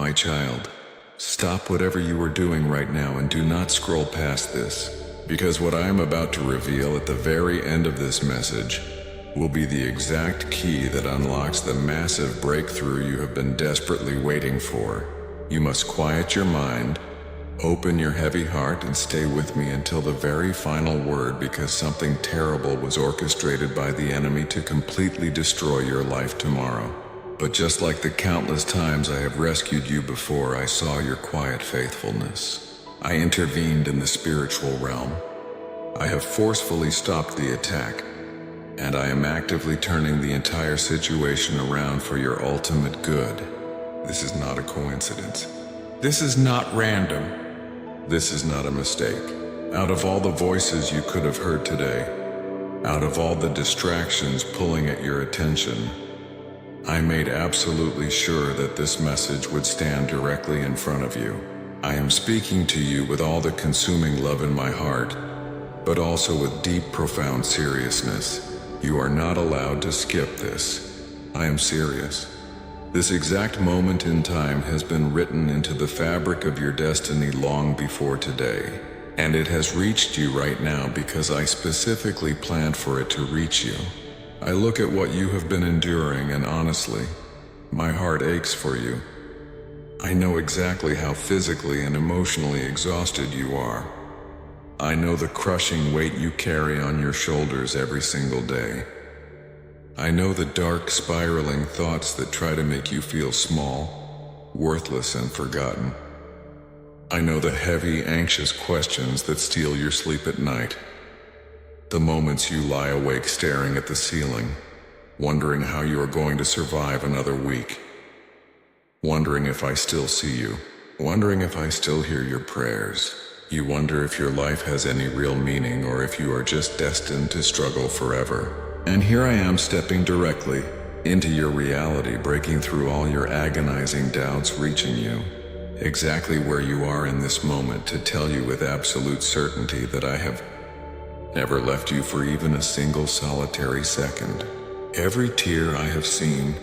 My child, stop whatever you are doing right now and do not scroll past this, because what I am about to reveal at the very end of this message will be the exact key that unlocks the massive breakthrough you have been desperately waiting for. You must quiet your mind, open your heavy heart, and stay with me until the very final word, because something terrible was orchestrated by the enemy to completely destroy your life tomorrow. But just like the countless times I have rescued you before, I saw your quiet faithfulness. I intervened in the spiritual realm. I have forcefully stopped the attack, and I am actively turning the entire situation around for your ultimate good. This is not a coincidence. This is not random. This is not a mistake. Out of all the voices you could have heard today, out of all the distractions pulling at your attention, I made absolutely sure that this message would stand directly in front of you. I am speaking to you with all the consuming love in my heart, but also with deep, profound seriousness. You are not allowed to skip this. I am serious. This exact moment in time has been written into the fabric of your destiny long before today, and it has reached you right now because I specifically planned for it to reach you. I look at what you have been enduring, and honestly, my heart aches for you. I know exactly how physically and emotionally exhausted you are. I know the crushing weight you carry on your shoulders every single day. I know the dark, spiraling thoughts that try to make you feel small, worthless, and forgotten. I know the heavy, anxious questions that steal your sleep at night. The moments you lie awake staring at the ceiling, wondering how you are going to survive another week. Wondering if I still see you. Wondering if I still hear your prayers. You wonder if your life has any real meaning, or if you are just destined to struggle forever. And here I am, stepping directly into your reality, breaking through all your agonizing doubts, reaching you exactly where you are in this moment, to tell you with absolute certainty that I have never left you for even a single solitary second. Every tear I have seen,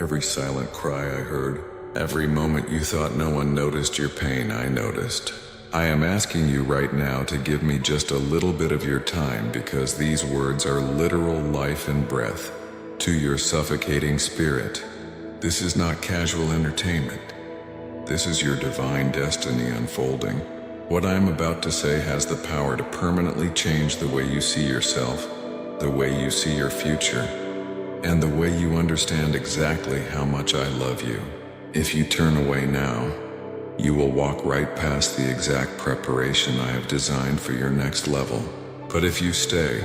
every silent cry I heard, every moment you thought no one noticed your pain, I noticed. I am asking you right now to give me just a little bit of your time, because these words are literal life and breath to your suffocating spirit. This is not casual entertainment. This is your divine destiny unfolding. What I am about to say has the power to permanently change the way you see yourself, the way you see your future, and the way you understand exactly how much I love you. If you turn away now, you will walk right past the exact preparation I have designed for your next level. But if you stay,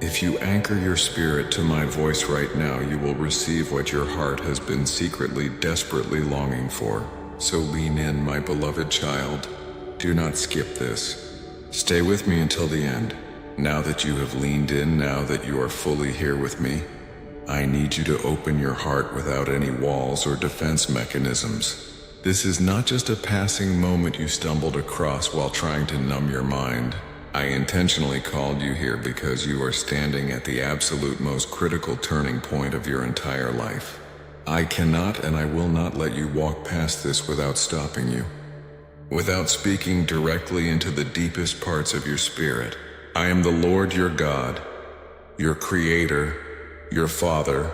if you anchor your spirit to my voice right now, you will receive what your heart has been secretly, desperately longing for. So lean in, my beloved child. Do not skip this. Stay with me until the end. Now that you have leaned in, now that you are fully here with me, I need you to open your heart without any walls or defense mechanisms. This is not just a passing moment you stumbled across while trying to numb your mind. I intentionally called you here because you are standing at the absolute most critical turning point of your entire life. I cannot and I will not let you walk past this without stopping you, without speaking directly into the deepest parts of your spirit. I am the Lord your God, your Creator, your Father,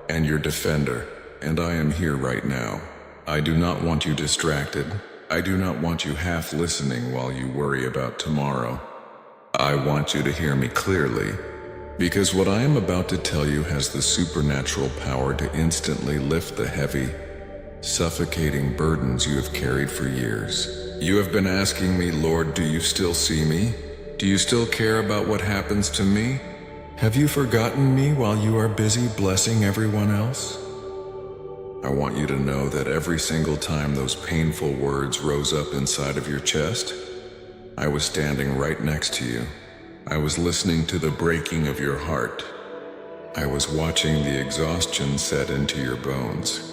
and your Defender, and I am here right now. I do not want you distracted. I do not want you half listening while you worry about tomorrow. I want you to hear me clearly, because what I am about to tell you has the supernatural power to instantly lift the heavy, suffocating burdens you have carried for years. You have been asking me, Lord, do you still see me? Do you still care about what happens to me? Have you forgotten me while you are busy blessing everyone else? I want you to know that every single time those painful words rose up inside of your chest, I was standing right next to you. I was listening to the breaking of your heart. I was watching the exhaustion set into your bones.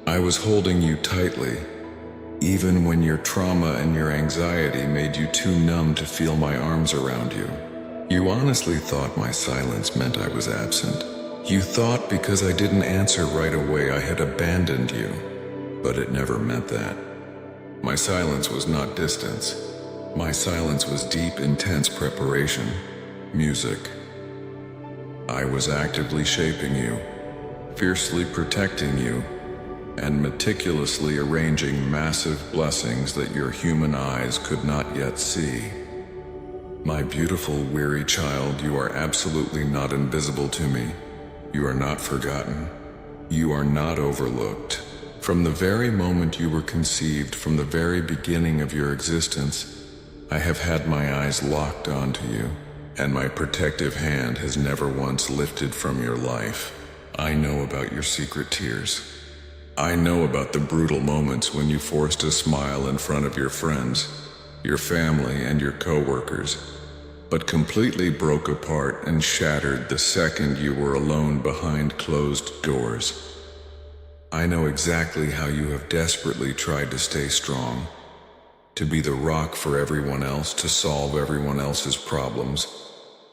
I was holding you tightly, even when your trauma and your anxiety made you too numb to feel my arms around you. You honestly thought my silence meant I was absent. You thought because I didn't answer right away I had abandoned you. but it never meant that. My silence was not distance. My silence was deep, intense preparation. Music. I was actively shaping you, fiercely protecting you, and meticulously arranging massive blessings that your human eyes could not yet see. My beautiful, weary child, you are absolutely not invisible to me. You are not forgotten. You are not overlooked. From the very moment you were conceived, from the very beginning of your existence, I have had my eyes locked onto you, and my protective hand has never once lifted from your life. I know about your secret tears. I know about the brutal moments when you forced a smile in front of your friends, your family, and your coworkers, but completely broke apart and shattered the second you were alone behind closed doors. I know exactly how you have desperately tried to stay strong, to be the rock for everyone else, to solve everyone else's problems,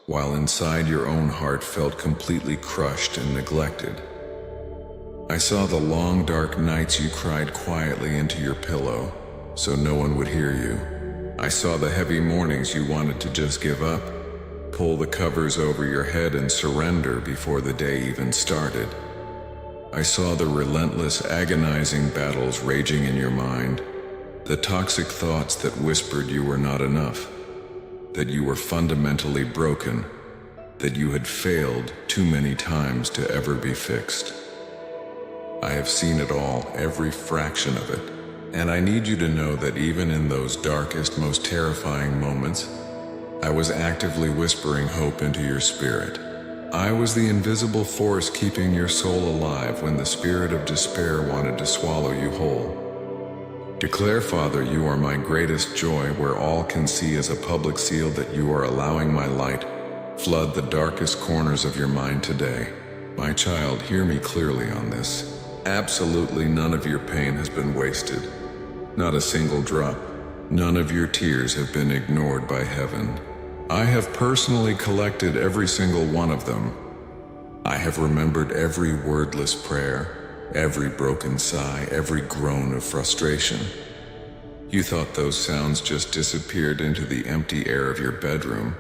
while inside your own heart felt completely crushed and neglected. I saw the long dark nights you cried quietly into your pillow, so no one would hear you. I saw the heavy mornings you wanted to just give up, pull the covers over your head and surrender before the day even started. I saw the relentless, agonizing battles raging in your mind, the toxic thoughts that whispered you were not enough, that you were fundamentally broken, that you had failed too many times to ever be fixed. I have seen it all, every fraction of it, and I need you to know that even in those darkest, most terrifying moments, I was actively whispering hope into your spirit. I was the invisible force keeping your soul alive when the spirit of despair wanted to swallow you whole. Declare, Father, you are my greatest joy, where all can see as a public seal that you are allowing my light flood the darkest corners of your mind today. My child, hear me clearly on this. Absolutely none of your pain has been wasted. Not a single drop. None of your tears have been ignored by heaven. I have personally collected every single one of them. I have remembered every wordless prayer, every broken sigh, every groan of frustration. You thought those sounds just disappeared into the empty air of your bedroom,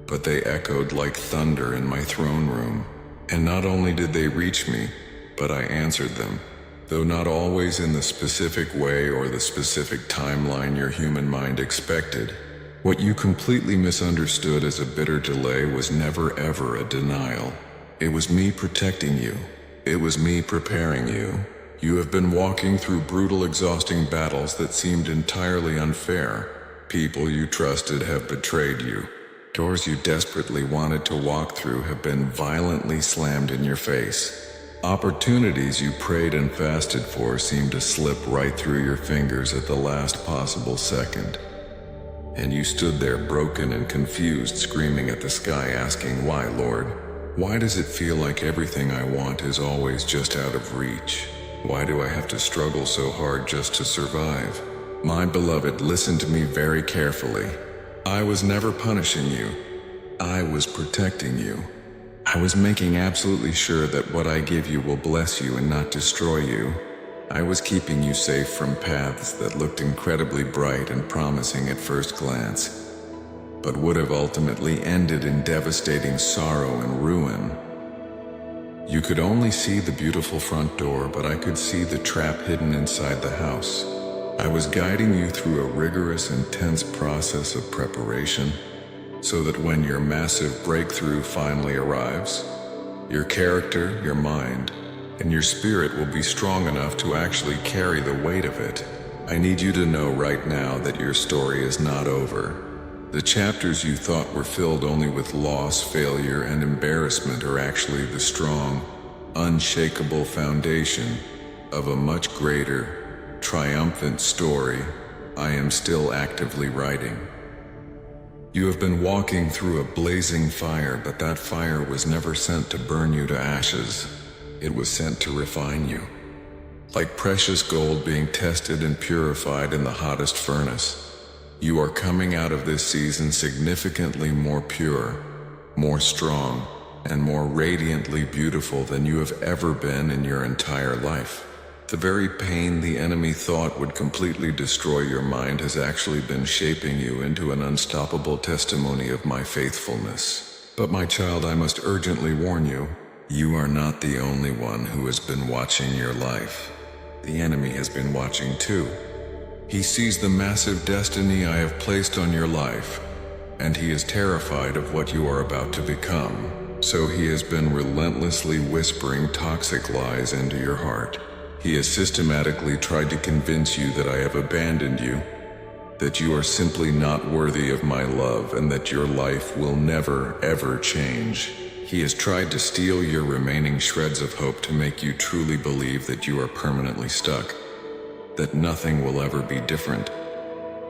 but they echoed like thunder in my throne room. And not only did they reach me, but I answered them, though not always in the specific way or the specific timeline your human mind expected. What you completely misunderstood as a bitter delay was never ever a denial. It was me protecting you. It was me preparing you. You have been walking through brutal, exhausting battles that seemed entirely unfair. People you trusted have betrayed you. Doors you desperately wanted to walk through have been violently slammed in your face. Opportunities you prayed and fasted for seemed to slip right through your fingers at the last possible second. And you stood there broken and confused, screaming at the sky, asking, "Why, Lord? Why does it feel like everything I want is always just out of reach? Why do I have to struggle so hard just to survive?" My beloved, listen to me very carefully. I was never punishing you. I was protecting you. I was making absolutely sure that what I give you will bless you and not destroy you. I was keeping you safe from paths that looked incredibly bright and promising at first glance, but would have ultimately ended in devastating sorrow and ruin. You could only see the beautiful front door, but I could see the trap hidden inside the house. I was guiding you through a rigorous, intense process of preparation, so that when your massive breakthrough finally arrives, your character, your mind, and your spirit will be strong enough to actually carry the weight of it. I need you to know right now that your story is not over. The chapters you thought were filled only with loss, failure, and embarrassment are actually the strong, unshakable foundation of a much greater, triumphant story I am still actively writing. You have been walking through a blazing fire, but that fire was never sent to burn you to ashes. It was sent to refine you. Like precious gold being tested and purified in the hottest furnace, you are coming out of this season significantly more pure, more strong, and more radiantly beautiful than you have ever been in your entire life. The very pain the enemy thought would completely destroy your mind has actually been shaping you into an unstoppable testimony of my faithfulness. But my child, I must urgently warn you, you are not the only one who has been watching your life. The enemy has been watching too. He sees the massive destiny I have placed on your life, and he is terrified of what you are about to become. So he has been relentlessly whispering toxic lies into your heart. He has systematically tried to convince you that I have abandoned you, that you are simply not worthy of my love, and that your life will never, ever change. He has tried to steal your remaining shreds of hope to make you truly believe that you are permanently stuck, that nothing will ever be different,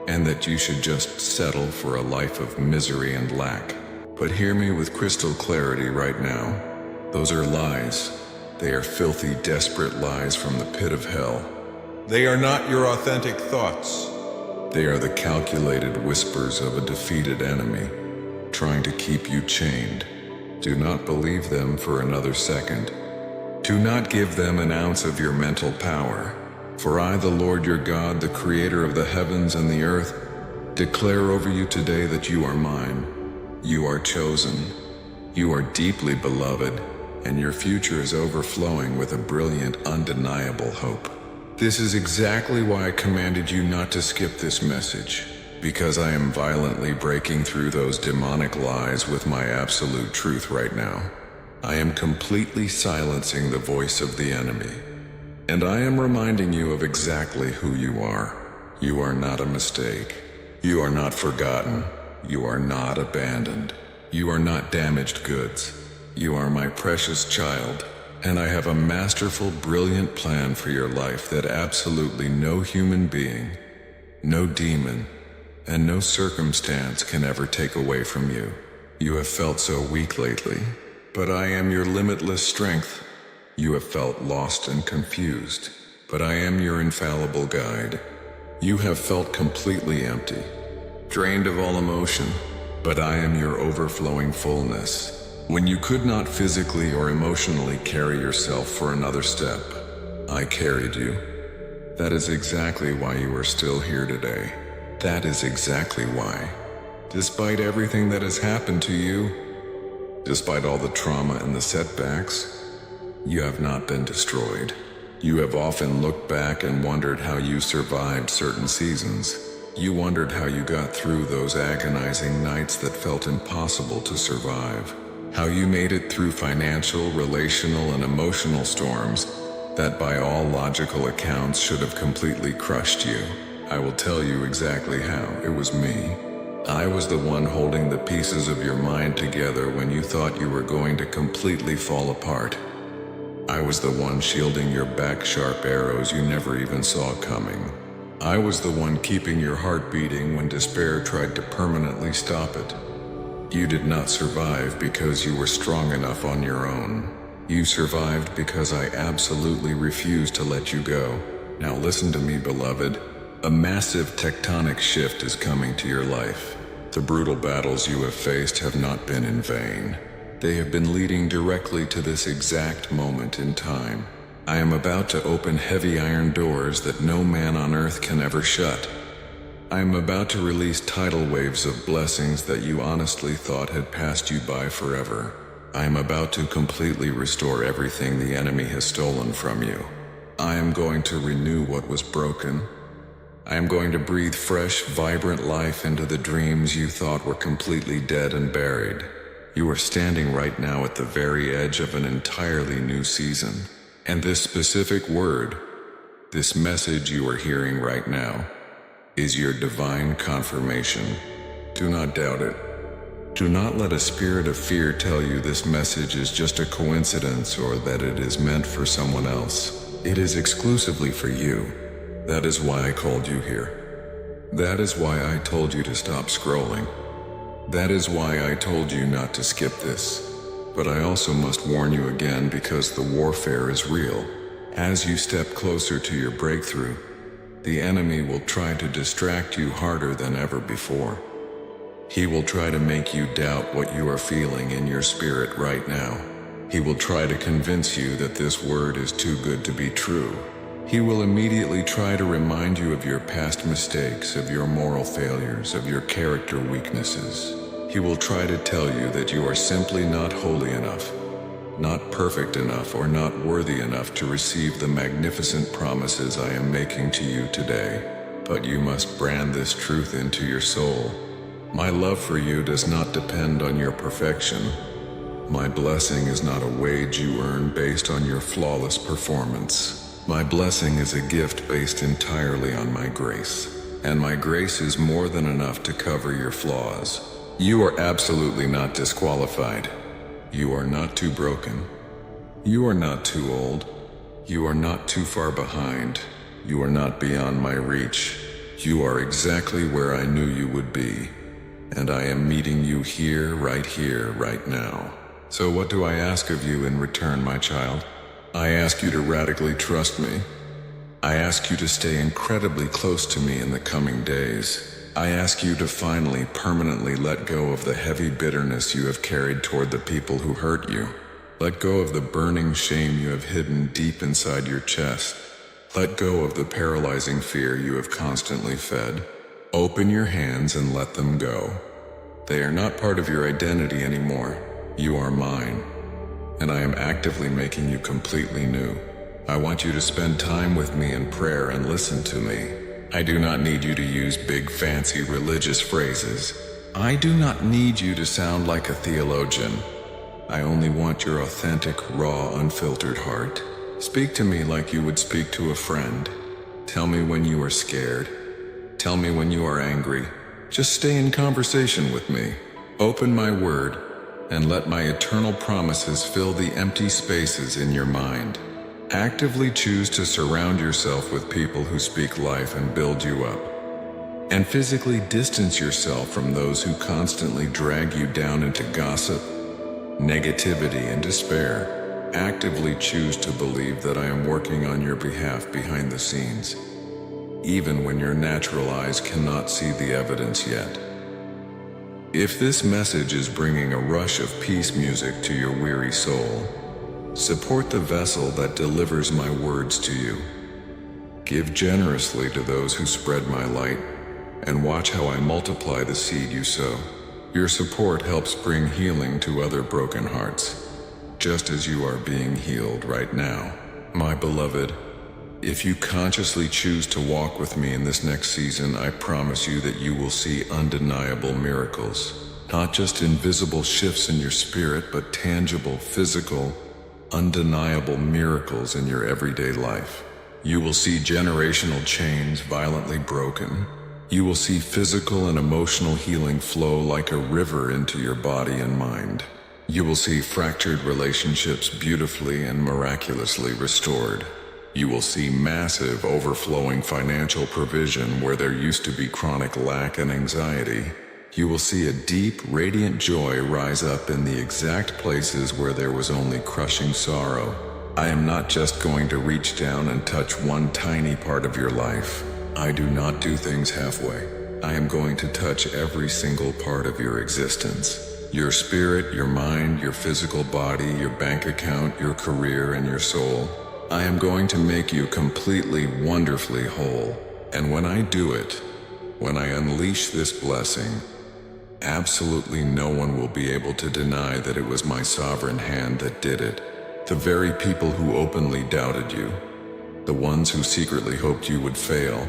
and that you should just settle for a life of misery and lack. But hear me with crystal clarity right now. Those are lies. They are filthy, desperate lies from the pit of hell. They are not your authentic thoughts. They are the calculated whispers of a defeated enemy, trying to keep you chained. Do not believe them for another second. Do not give them an ounce of your mental power. For I, the Lord your God, the creator of the heavens and the earth, declare over you today that you are mine. You are chosen. You are deeply beloved, and your future is overflowing with a brilliant, undeniable hope. This is exactly why I commanded you not to skip this message, because I am violently breaking through those demonic lies with my absolute truth right now. I am completely silencing the voice of the enemy, and I am reminding you of exactly who you are. You are not a mistake. You are not forgotten. You are not abandoned. You are not damaged goods. You are my precious child, and I have a masterful, brilliant plan for your life that absolutely no human being, no demon, and no circumstance can ever take away from you. You have felt so weak lately, but I am your limitless strength. You have felt lost and confused, but I am your infallible guide. You have felt completely empty, drained of all emotion, but I am your overflowing fullness. When you could not physically or emotionally carry yourself for another step, I carried you. That is exactly why you are still here today. That is exactly why. Despite everything that has happened to you, despite all the trauma and the setbacks, you have not been destroyed. You have often looked back and wondered how you survived certain seasons. You wondered how you got through those agonizing nights that felt impossible to survive. How you made it through financial, relational, and emotional storms that by all logical accounts should have completely crushed you. I will tell you exactly how. It was me. I was the one holding the pieces of your mind together when you thought you were going to completely fall apart. I was the one shielding your back sharp arrows you never even saw coming. I was the one keeping your heart beating when despair tried to permanently stop it. You did not survive because you were strong enough on your own. You survived because I absolutely refused to let you go. Now listen to me, beloved. A massive tectonic shift is coming to your life. The brutal battles you have faced have not been in vain. They have been leading directly to this exact moment in time. I am about to open heavy iron doors that no man on earth can ever shut. I am about to release tidal waves of blessings that you honestly thought had passed you by forever. I am about to completely restore everything the enemy has stolen from you. I am going to renew what was broken. I am going to breathe fresh, vibrant life into the dreams you thought were completely dead and buried. You are standing right now at the very edge of an entirely new season. And this specific word, this message you are hearing right now, is your divine confirmation. Do not doubt it. Do not let a spirit of fear tell you this message is just a coincidence or that it is meant for someone else. It is exclusively for you. That is why I called you here. That is why I told you to stop scrolling. That is why I told you not to skip this. But I also must warn you again because the warfare is real. As you step closer to your breakthrough, the enemy will try to distract you harder than ever before. He will try to make you doubt what you are feeling in your spirit right now. He will try to convince you that this word is too good to be true. He will immediately try to remind you of your past mistakes, of your moral failures, of your character weaknesses. He will try to tell you that you are simply not holy enough, not perfect enough, or not worthy enough to receive the magnificent promises I am making to you today. But you must brand this truth into your soul. My love for you does not depend on your perfection. My blessing is not a wage you earn based on your flawless performance. My blessing is a gift based entirely on my grace. And my grace is more than enough to cover your flaws. You are absolutely not disqualified. You are not too broken. You are not too old. You are not too far behind. You are not beyond my reach. You are exactly where I knew you would be. And I am meeting you here, right now. So what do I ask of you in return, my child? I ask you to radically trust me. I ask you to stay incredibly close to me in the coming days. I ask you to finally, permanently let go of the heavy bitterness you have carried toward the people who hurt you. Let go of the burning shame you have hidden deep inside your chest. Let go of the paralyzing fear you have constantly fed. Open your hands and let them go. They are not part of your identity anymore. You are mine, and I am actively making you completely new. I want you to spend time with me in prayer and listen to me. I do not need you to use big fancy religious phrases. I do not need you to sound like a theologian. I only want your authentic, raw, unfiltered heart. Speak to me like you would speak to a friend. Tell me when you are scared. Tell me when you are angry. Just stay in conversation with me. Open my word, and let my eternal promises fill the empty spaces in your mind. Actively choose to surround yourself with people who speak life and build you up. And physically distance yourself from those who constantly drag you down into gossip, negativity, and despair. Actively choose to believe that I am working on your behalf behind the scenes, even when your natural eyes cannot see the evidence yet. If this message is bringing a rush of peace music to your weary soul, support the vessel that delivers my words to you. Give generously to those who spread my light, and watch how I multiply the seed you sow. Your support helps bring healing to other broken hearts, just as you are being healed right now. My beloved, if you consciously choose to walk with me in this next season, I promise you that you will see undeniable miracles. Not just invisible shifts in your spirit, but tangible, physical, undeniable miracles in your everyday life. You will see generational chains violently broken. You will see physical and emotional healing flow like a river into your body and mind. You will see fractured relationships beautifully and miraculously restored. You will see massive, overflowing financial provision where there used to be chronic lack and anxiety. You will see a deep, radiant joy rise up in the exact places where there was only crushing sorrow. I am not just going to reach down and touch one tiny part of your life. I do not do things halfway. I am going to touch every single part of your existence. Your spirit, your mind, your physical body, your bank account, your career, and your soul. I am going to make you completely, wonderfully whole. And when I do it, when I unleash this blessing, absolutely no one will be able to deny that it was my sovereign hand that did it. The very people who openly doubted you, the ones who secretly hoped you would fail,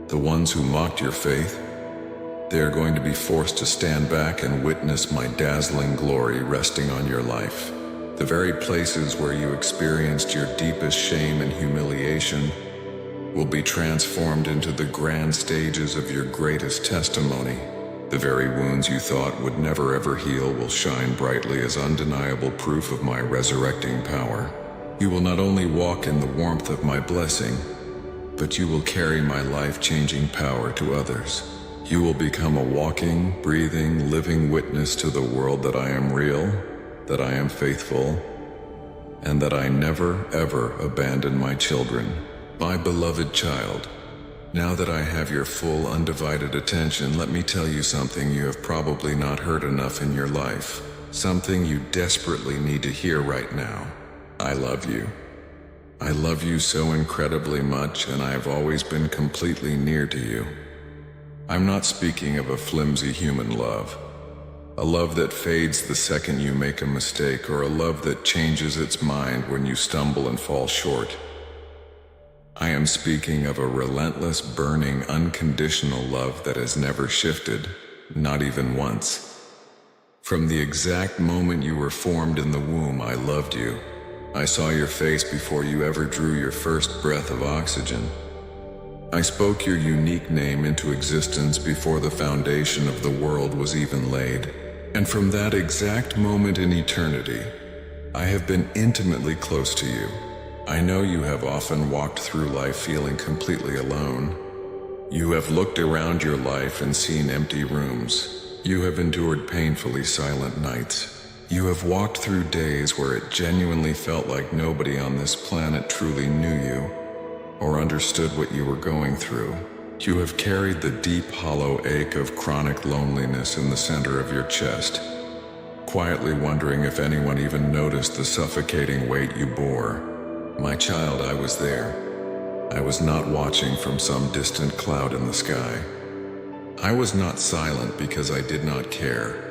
the ones who mocked your faith, they are going to be forced to stand back and witness my dazzling glory resting on your life. The very places where you experienced your deepest shame and humiliation will be transformed into the grand stages of your greatest testimony. The very wounds you thought would never ever heal will shine brightly as undeniable proof of my resurrecting power. You will not only walk in the warmth of my blessing, but you will carry my life-changing power to others. You will become a walking, breathing, living witness to the world that I am real, that I am faithful, and that I never, ever abandon my children. My beloved child, now that I have your full, undivided attention, let me tell you something you have probably not heard enough in your life. Something you desperately need to hear right now. I love you. I love you so incredibly much, and I have always been completely near to you. I'm not speaking of a flimsy human love, a love that fades the second you make a mistake, or a love that changes its mind when you stumble and fall short. I am speaking of a relentless, burning, unconditional love that has never shifted, not even once. From the exact moment you were formed in the womb, I loved you. I saw your face before you ever drew your first breath of oxygen. I spoke your unique name into existence before the foundation of the world was even laid. And from that exact moment in eternity, I have been intimately close to you. I know you have often walked through life feeling completely alone. You have looked around your life and seen empty rooms. You have endured painfully silent nights. You have walked through days where it genuinely felt like nobody on this planet truly knew you or understood what you were going through. You have carried the deep, hollow ache of chronic loneliness in the center of your chest, quietly wondering if anyone even noticed the suffocating weight you bore. My child, I was there. I was not watching from some distant cloud in the sky. I was not silent because I did not care.